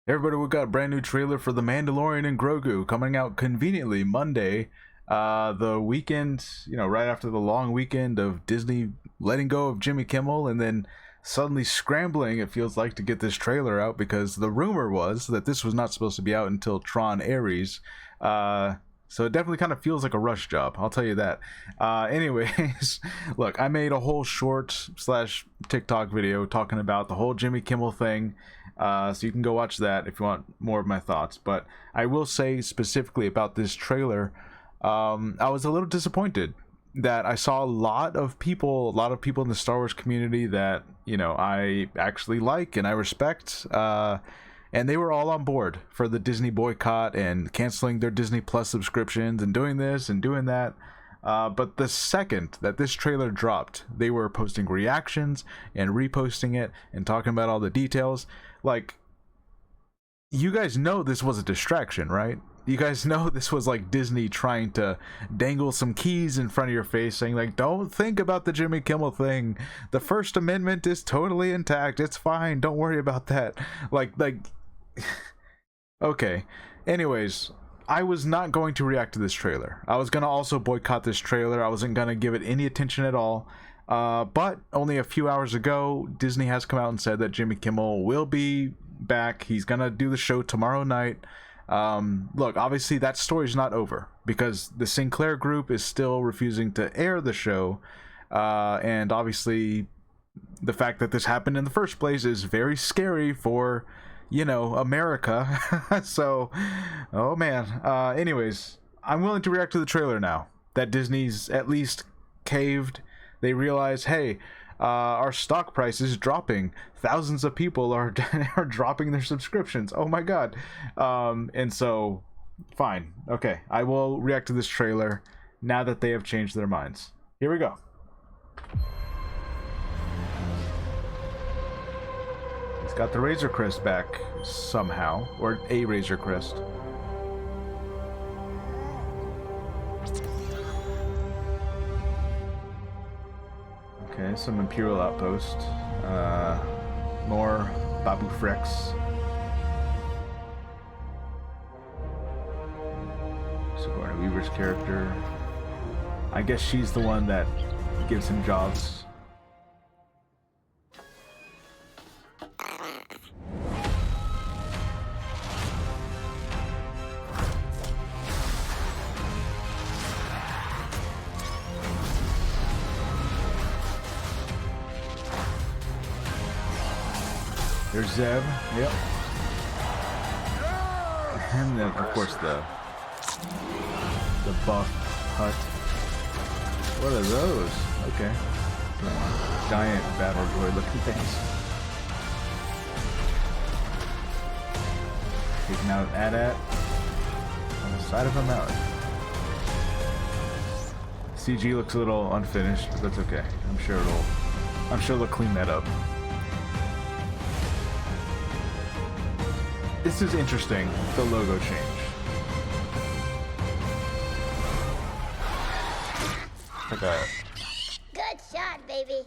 Everybody, we got a brand new trailer for The Mandalorian and Grogu coming out conveniently Monday, the weekend, right after the long weekend of Disney letting go of Jimmy Kimmel and then suddenly scrambling, it feels like, to get this trailer out because the rumor was that this was not supposed to be out until Tron Ares. So it definitely kind of feels like a rush job, I'll tell you that. Anyways, look, I made a whole short slash TikTok video talking about the whole Jimmy Kimmel thing. So you can go watch that if you want more of my thoughts. But I will say specifically about this trailer, I was a little disappointed that I saw a lot of people in the Star Wars community that I actually like and I respect, and they were all on board for the Disney boycott and canceling their Disney Plus subscriptions and doing this and doing that. But the second that this trailer dropped, they were posting reactions and reposting it and talking about all the details. Like, you guys know this was a distraction, right? You guys know this was like Disney trying to dangle some keys in front of your face saying, like, don't think about the Jimmy Kimmel thing. The First Amendment is totally intact. It's fine. Don't worry about that. Like, okay. Anyways, I was not going to react to this trailer. I was going to also boycott this trailer. I wasn't going to give it any attention at all. But only a few hours ago, Disney has come out and said that Jimmy Kimmel will be back. He's going to do the show tomorrow night. Look, obviously that story's not over because the Sinclair group is still refusing to air the show. And obviously the fact that this happened in the first place is very scary for, America. So, oh man. Anyways, I'm willing to react to the trailer now that Disney's at least caved. They realize, hey, our stock price is dropping. Thousands of people are dropping their subscriptions. Oh my god. And so, fine. Okay, I will react to this trailer now that they have changed their minds. Here we go. He's got the Razor Crest back somehow, or a Razor Crest. Okay, some Imperial outpost. More Babu Frex. Sigourney Weaver's character. I guess she's the one that gives him jobs. There's Zeb, yep. And then, of course, the buff hut. What are those? Okay. Giant battle droid looking things. Taking out AT-AT on the side of a mountain. CG looks a little unfinished, but that's okay. I'm sure they'll clean that up. This is interesting, the logo change. Okay. Good shot, baby.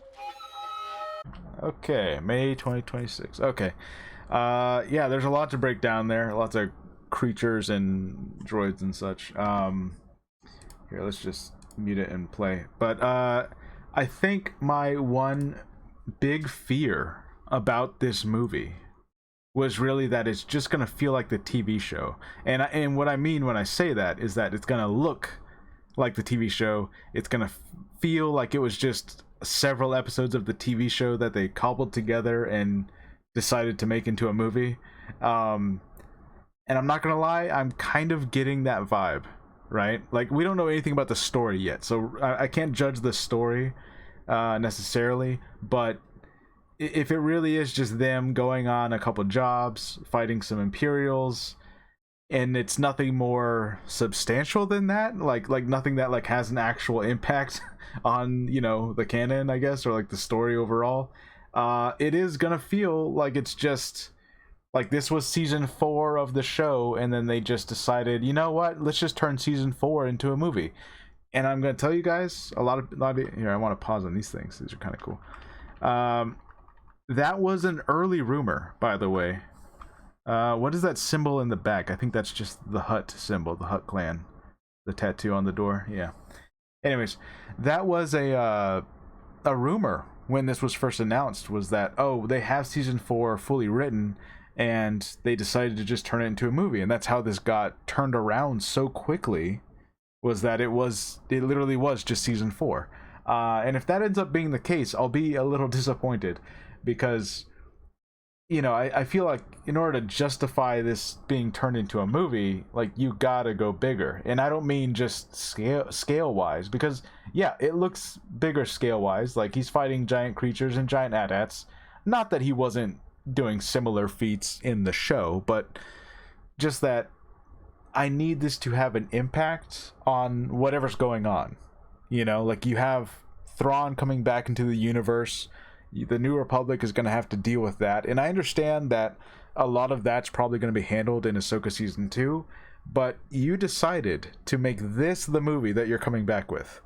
Okay, May 2026. Okay. Yeah, there's a lot to break down there. Lots of creatures and droids and such. Here, let's just mute it and play. But I think my one big fear about this movie was really that it's just gonna feel like the TV show, and what I mean when I say that is that it's gonna look like the TV show. It's gonna feel like it was just several episodes of the TV show that they cobbled together and decided to make into a movie. And I'm not gonna lie, I'm kind of getting that vibe, right? Like, we don't know anything about the story yet, so I can't judge the story necessarily, but if it really is just them going on a couple jobs, fighting some Imperials, and it's nothing more substantial than that, like nothing that like has an actual impact on the canon, I guess, or like the story overall, it is gonna feel like it's just like this was season 4 of the show, and then they just decided, you know what, let's just turn season 4 into a movie. And I'm gonna tell you guys a lot of here. I want to pause on these things. These are kind of cool. That was an early rumor, by the way. What is that symbol in the back? I think that's just the Hutt symbol, the Hutt clan, the tattoo on the door. Yeah. Anyways, that was a rumor when this was first announced, was that, oh, they have season 4 fully written and they decided to just turn it into a movie, and that's how this got turned around so quickly, was that it literally was just season 4. And if that ends up being the case, I'll be a little disappointed, because I feel like in order to justify this being turned into a movie, like, you gotta go bigger. And I don't mean just scale wise, because yeah, it looks bigger scale wise, like he's fighting giant creatures and giant AT-ATs. Not that he wasn't doing similar feats in the show, but just that I need this to have an impact on whatever's going on. Like, you have Thrawn coming back into the universe. The New Republic is going to have to deal with that, and I understand that a lot of that's probably going to be handled in Ahsoka season 2, but you decided to make this the movie that you're coming back with,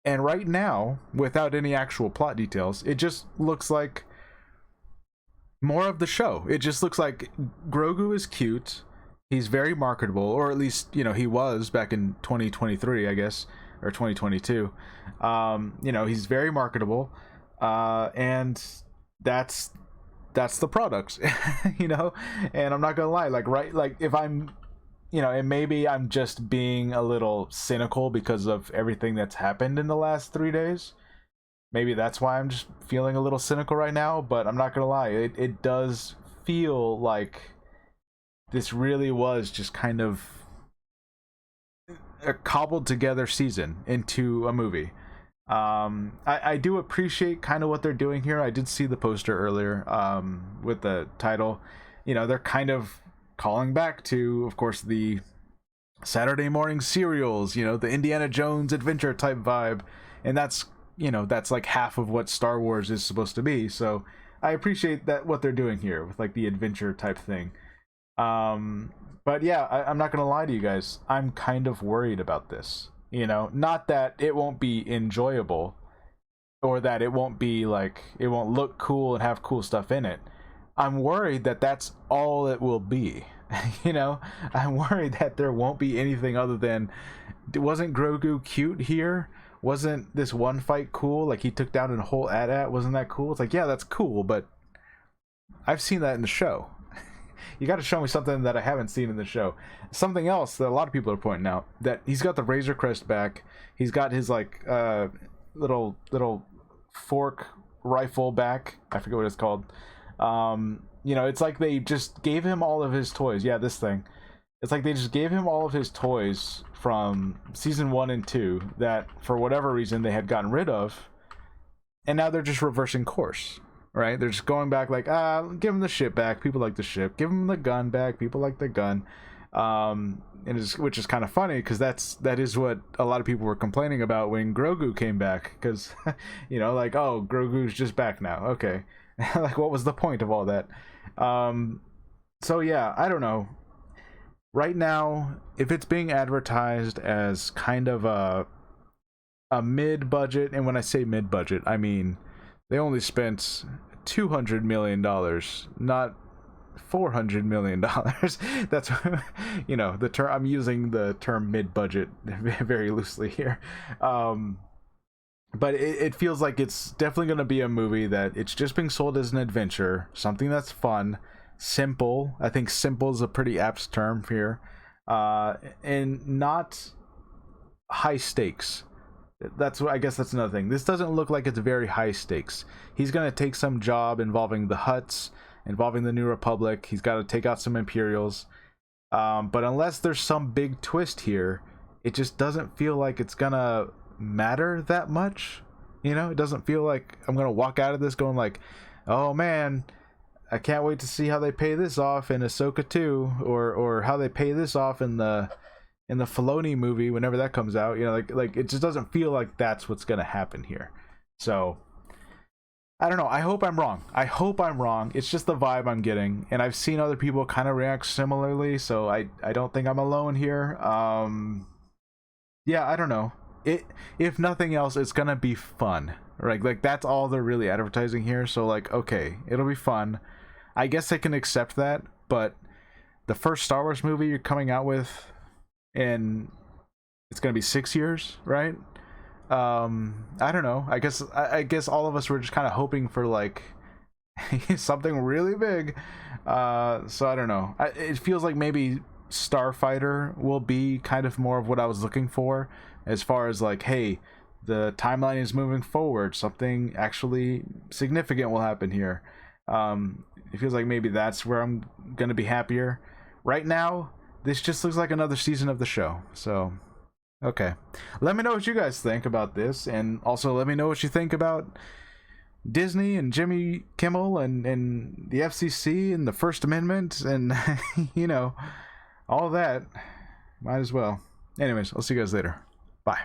and right now, without any actual plot details, it just looks like more of the show. It just looks like Grogu is cute, he's very marketable, or at least he was back in 2023, I guess, or 2022. He's very marketable. And that's the product. And I'm not gonna lie, like if I'm and maybe I'm just being a little cynical because of everything that's happened in the last 3 days. Maybe that's why I'm just feeling a little cynical right now, but I'm not gonna lie, it does feel like this really was just kind of a cobbled together season into a movie. I do appreciate kind of what they're doing here. I did see the poster earlier with the title. They're kind of calling back to, of course, the Saturday morning serials, the Indiana Jones adventure type vibe. And that's like half of what Star Wars is supposed to be. So I appreciate that, what they're doing here with like the adventure type thing. But yeah, I'm not going to lie to you guys. I'm kind of worried about this. Not that it won't be enjoyable, or that it won't be like, it won't look cool and have cool stuff in it. I'm worried that that's all it will be. I'm worried that there won't be anything other than, wasn't Grogu cute here? Wasn't this one fight cool? Like, he took down a whole AT-AT. Wasn't that cool? It's like, yeah, that's cool, but I've seen that in the show. You got to show me something that I haven't seen in the show. Something else that a lot of people are pointing out, that he's got the Razor Crest back. He's got his like little fork rifle back. I forget what it's called. It's like they just gave him all of his toys. Yeah, this thing. It's like they just gave him all of his toys from season 1 and 2 that for whatever reason they had gotten rid of, and now they're just reversing course. Right, they're just going back, like, give him the ship back. People like the ship. Give him the gun back. People like the gun. Which is kind of funny, because that is what a lot of people were complaining about when Grogu came back. Because like, oh, Grogu's just back now. Okay, like, what was the point of all that? So yeah, I don't know. Right now, if it's being advertised as kind of a mid-budget, and when I say mid-budget, I mean, they only spent $200 million, not $400 million. That's the term. I'm using the term mid-budget very loosely here. But it feels like it's definitely going to be a movie that it's just being sold as an adventure, something that's fun, simple. I think simple is a pretty apt term here, and not high stakes. I guess that's another thing. This doesn't look like it's very high stakes. He's going to take some job involving the Hutts, involving the New Republic. He's got to take out some Imperials. But unless there's some big twist here, it just doesn't feel like it's going to matter that much. It doesn't feel like I'm going to walk out of this going like, oh man, I can't wait to see how they pay this off in Ahsoka 2, or how they pay this off in the Filoni movie whenever that comes out. Like it just doesn't feel like that's what's gonna happen here. So I don't know. I hope I'm wrong. It's just the vibe I'm getting, and I've seen other people kind of react similarly, so I don't think I'm alone here. Yeah, I don't know. If nothing else, it's gonna be fun, right? Like, that's all they're really advertising here. So like, okay, it'll be fun. I guess I can accept that. but the first Star Wars movie you're coming out with, and it's gonna be 6 years, right? I don't know. I guess all of us were just kind of hoping for like something really big. So I don't know. It feels like maybe Starfighter will be kind of more of what I was looking for, as far as like, hey, the timeline is moving forward. Something actually significant will happen here. It feels like maybe that's where I'm gonna be happier. Right now, this just looks like another season of the show. So, okay. Let me know what you guys think about this, and also let me know what you think about Disney and Jimmy Kimmel and the FCC and the First Amendment and, you know, all that. Might as well. Anyways, I'll see you guys later. Bye.